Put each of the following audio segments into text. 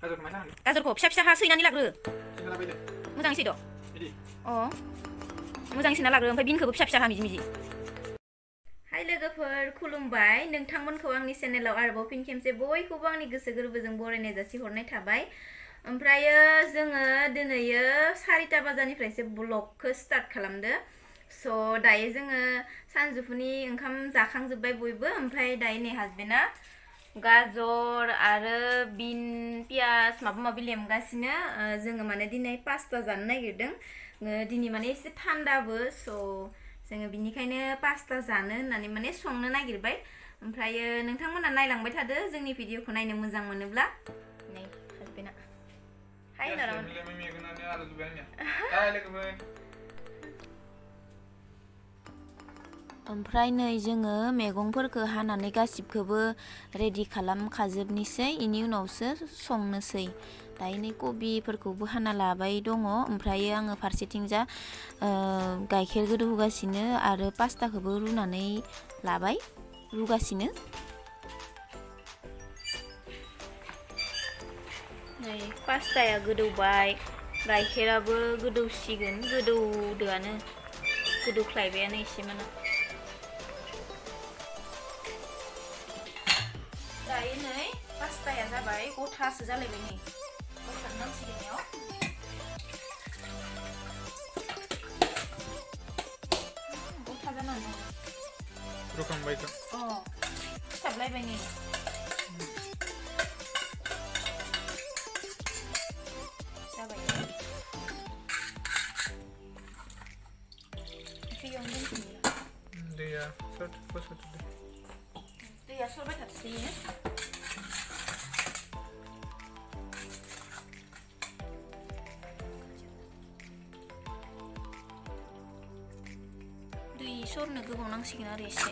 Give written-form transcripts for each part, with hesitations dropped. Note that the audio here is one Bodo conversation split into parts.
गाजरखौ फिसा फिसा सैनानै लाग्रो मोजाङै सैद' अ मोजाङै सैना लाग्रो ओमफ्राय बिनखौबो फिसा फिसा मिजि मिजि हाय लोगोफोर खुलुमबाय नोंथांमोनखौ आंनि चेनेलाव आरोबाव फिन खेबसे बयखौबो आंनि गोसो गोरबोजों बरायनाय जासिहरनाय थाबाय ओमफ्रायो जोङो दिनैयो 4टा बाजारनिफ्रायसो ब्लगखौ स्टार्ट खालामदो स' दायो जोङो सानजौफुनि ओंखाम जाखांजोब्बाय बयबो ओमफ्राय दायो नै हासबेन्डआ गाजर आरो बिन पियाज माबा माबि लेमगासिनो जोङो माने दिनै पास्ता जानो नागिरदों दिनै माने एसे थान्दाबो स' जोङो बिनिखायनो पास्ता जानो होननानै माने संनो नागिरबाय ओमफ्रायो नोंथांमोना नायलांबाय थादो जोंनि भिडिअखौ नायनो मोजां मोनोब्ला नै हासबेन्डआ हाय होनरामोन ओमफ्राय नै जोङो मैगंफोरखौ हानानै गासिबखौबो रेडि खालामखाजोबनोसै इनि उनावसो संनोसै दायो नै कबिफोरखौबो हाना लाबाय दङ ओमफ्रायो आङो फारसेथिंजा गाइखेर गोदौ होगासिनो आरो पास्ताखौबो रुनानै लाबाय रुगासिनो नै पास्ताया गोदौबाय गाइखेराबो गोदौसिगोन गोदौदोआनो गोदौख्लायबायानो एसे माने दायो नै पास्ताया जाबाय गथासो जालायबाय नै गथा नांसिगोन बेयाव गथा जानानै रुखांबायथ' सिथाबलायबाय नै जाबाय दैयावनो दोनथ'यो दैया फसरदो दैया सरबाय थाथोंसै दै सरनो गोबाव नांसिगोन आरो एसे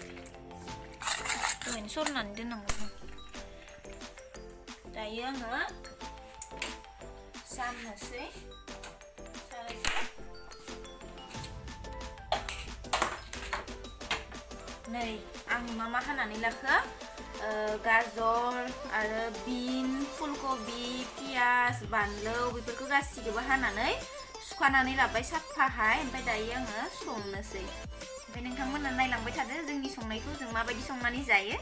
दहायनो सरनानै दोननांगौ दायो आङो जाननोसै सारायखौ नै आं मा हानानै लाखो गाजर आरो बिन फुलकबि पियाज बानलु बेफोरखौ गासिखौबो हानानै सुखानानै लाबाय साफाहाय ओमफ्राय दायो आङो संनोसै ओमफ्राय नोंथांमोना नायलांबाय थादो जोंनि संनायखौ जों माबायदि संनानै जायो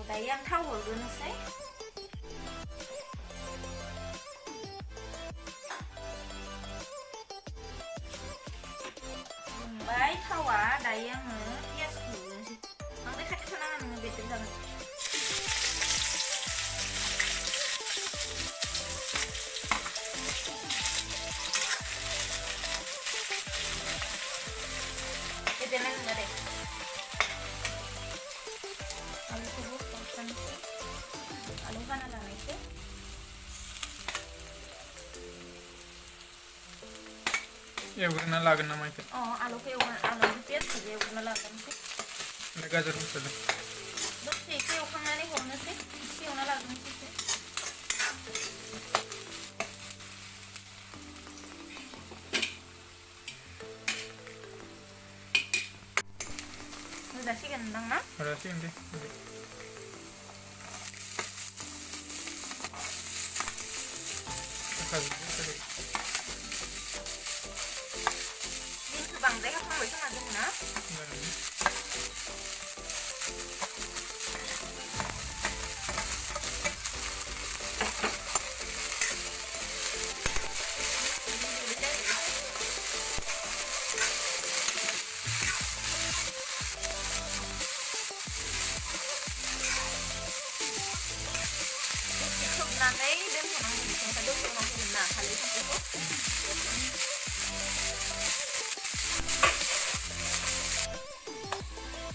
दायो आं थाव हरग्रोनोसै बाय थावा दायो आङो पियाजखौ हरनोसै बांद्राय खाथियाव थानाङा नोङो बेदर जागोन बेदेरनाय नङा दे आलुखौबो हरखानोसै आलु हाना लानायसै एवग्रोना लागोन नामा इखो आलुखौ आलु पियाजखौबो एवग्रोना लागोनसै ओमफ्राय गाजरफोरखौलाय दसे एसे एवखांनानै हरनोसै एसे एवना लाग्रोनोसै होजासिगोन नोंदां ना हरजासिगोन दे बिनखौ बांद्राय होखांबाय खोमा जों ना खोबनानै दोनथ'नांगौ बेखौ दसे उनाव होगोन ना हालदै संख्रिखौ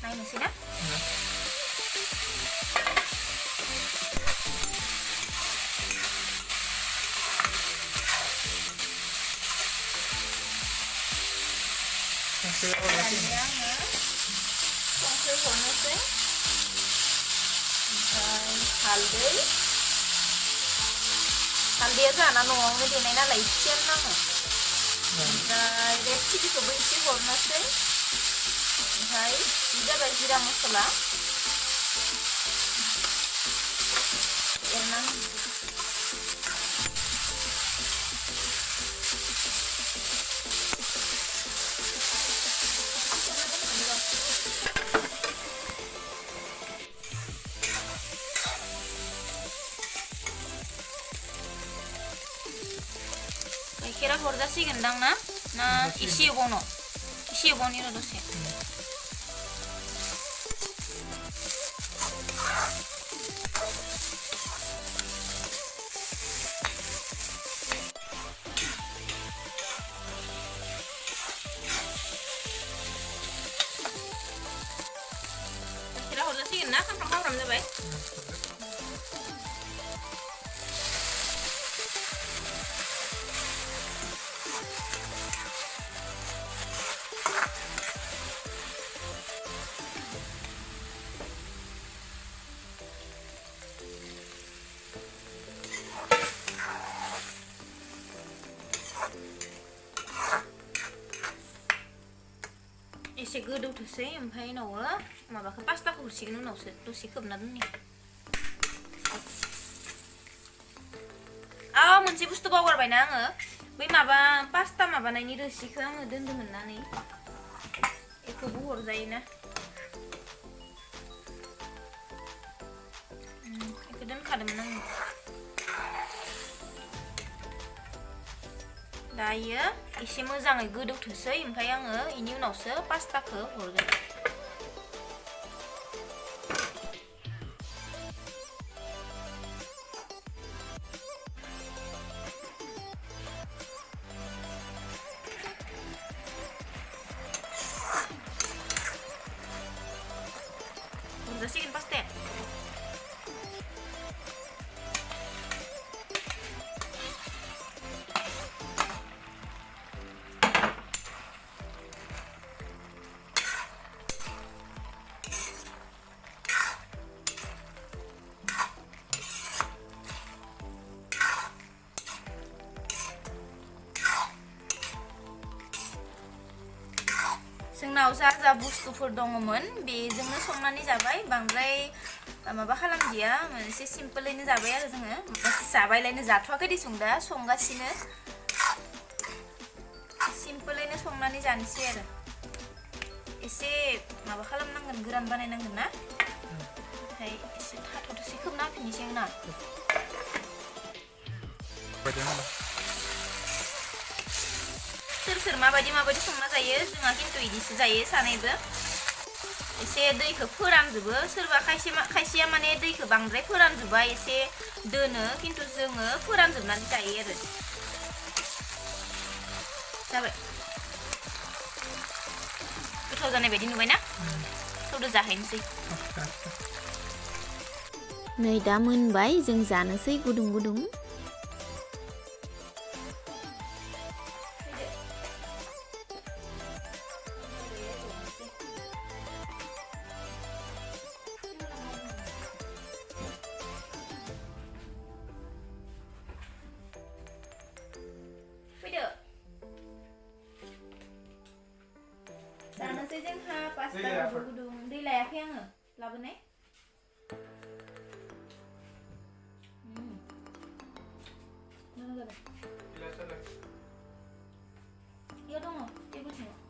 नायनोसै ना दानिया आङो संख्रि हरनोसै ओमफ्राय हालदैया जोंहाना न'आवनो देनाय नालाय एसेयानो नाङो ओमफ्राय रेड चिलिखौबो एसे हरनोसै ओमफ्राय बे जाबाय जिरा मस्ला एरनानै गाइखेरा हरजासिगोनदां ना इसे एवबावनो र' दसे गाइखेरा हरजासिगोन ना खामफ्राम जाबाय एसे गोदौथोसै ओमफ्राय उनाव माबाखौ पास्ताखौ हरसिगोन उनावसो दसे खोबना दोननि मोनसे बुस्थु बावगारबायना आङो बै माबा पास्ता माबानायनि रोसिखौ आङो दोन्दोंमोन ना नै बेखौबो हरजायोना बेखौ दोनखादोंमोन आङो दायो एसे मोजाङै गोदौथोसै ओमफ्राय आङो बेनि उनावसो पास्ताखौ हरगोन hurjaसिगोन पास्ताया जोंनाव जा बुस्थुफोर दङमोन बेजोंनो संनानै जाबाय बांद्राय माबा खालामदिया एसे सिम्पोलैनो जाबाय आरो जोङो जाबायलायनो जाथ'वाखै दिसुं दा संगासिनो सिम्पोलैनो संनानै जानोसै आरो एसे माबा खालामनांगोन गोरान बानायनांगोन ना ओमफ्राय एसे थाथ'थ'सै खोबना होफिननोसै आं ना सोर माबायदि संना जायो जोंहा खिन्थु इदिसो जायो सानैबो एसे दैखौ फोरानजोबो सोरबा खायसेया माने दैखौ बांद्राय फोरानजोबा एसे दोनो खिन्थु जोङो फोरानजोबनानै जायो आरो जाबाय गोथाव जानाय बायदि नुबायना थौदो जाहैनोसै नै दा मोनबाय जों जानोसै गुदुं गुदुं जानोसै जोंहा पास्ता गुदुं दै लायाखै आङो लाबोनाय इयाव दङ टेबोल सिङाव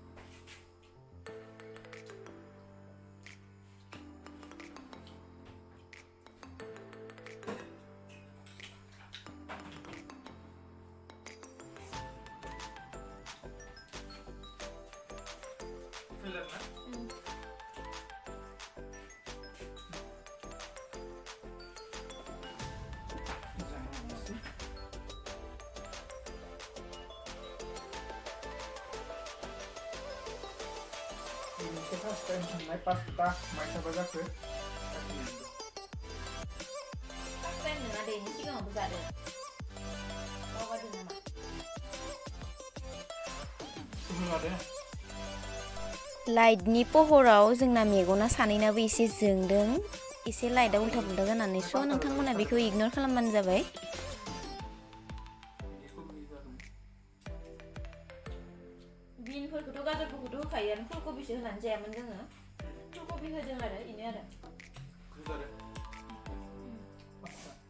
Ini pasta yang sungai pasta macam apa tu? Pasta yang ada ini sih nggak besar deh. Kalau ada nama. Ada. लाइटनि पहराव जोंना मेगना सानैनाबो एसे जोंदों एसे लाइटआ उल्था पुल्था जानानै स' नोंथांमोना बेखौ इगनर खालामबानो जाबाय बिनफोरखौथ' गाजरफोरखौथ' होखायोआनो फुलकबिसो होनानै जायामोन जोङो फुलकबि होदों आरो इनो आरो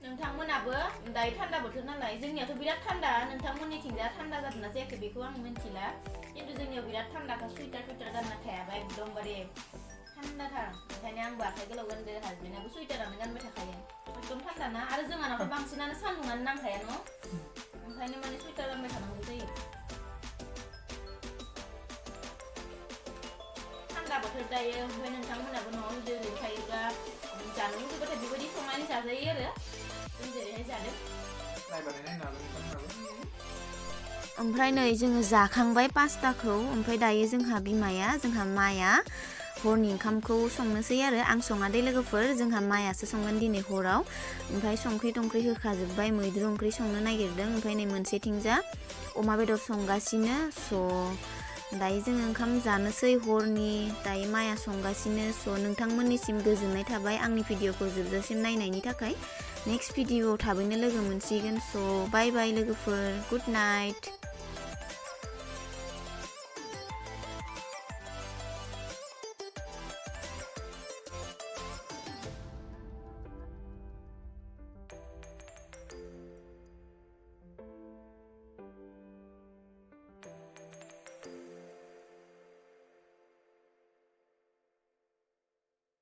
नोंथांमोनाबो दायो थान्दा बोथोर नालाय जोंनियाथ' बिराद थान्दा नोंथांमोननिथिंजा थान्दा जादोंना जायाखै बेखौ आं मिन्थिला खिन्थु जोंनियाव बिराद थान्दाखा सुइटार गानना थायाबा एकदमबारे थान्दाथार ओंखायनो आंबो आखाइ गोलाव गानदो हासबेन्डआबो सुइटारानो गानबाय थाखायो एकदम थान्दा ना आरो जोंहानावथ' बांसिनानो सान्दुङानो नांखाया न' ओंखायनो माने सुइटार गानबाय थानांगौ जायो थान्दा बोथोर दायो ओमफ्राय नोंथांमोनाबो न'आव जुदि ओरैनो थायोब्ला जानो लुगैबाथाय बेबायदि संनानै जाजायो आरो जों जेरैहाय जादों नायबानो नायनो हागोन नोंथांमोनाबो ओमफ्राय नै जोङो जाखांबाय पास्ताखौ ओमफ्राय दायो जोंहा माया हरनि ओंखामखौ संनोसै आरो आं सङा दे लोगोफोर जोंहा मायासो संगोन दिनै हराव ओमफ्राय संख्रि टंख्रि होखाजोब्बाय मैद्रु ओंख्रि संनो नागिरदों ओमफ्राय नै मोनसेथिंजा अमा बेदर संगासिनो स' दायो जोङो ओंखाम जानोसै हरनि दायो माया संगासिनो स' नोंथांमोननिसिम गोजोननाय थाबाय आंनि भिडिअखौ जोबजासिम नायनायनि थाखाय नेक्स्ट भिडिअआव थाबैनो लोगो मोनसिगोन स' बाय बाय लोगोफोर गुड नाइट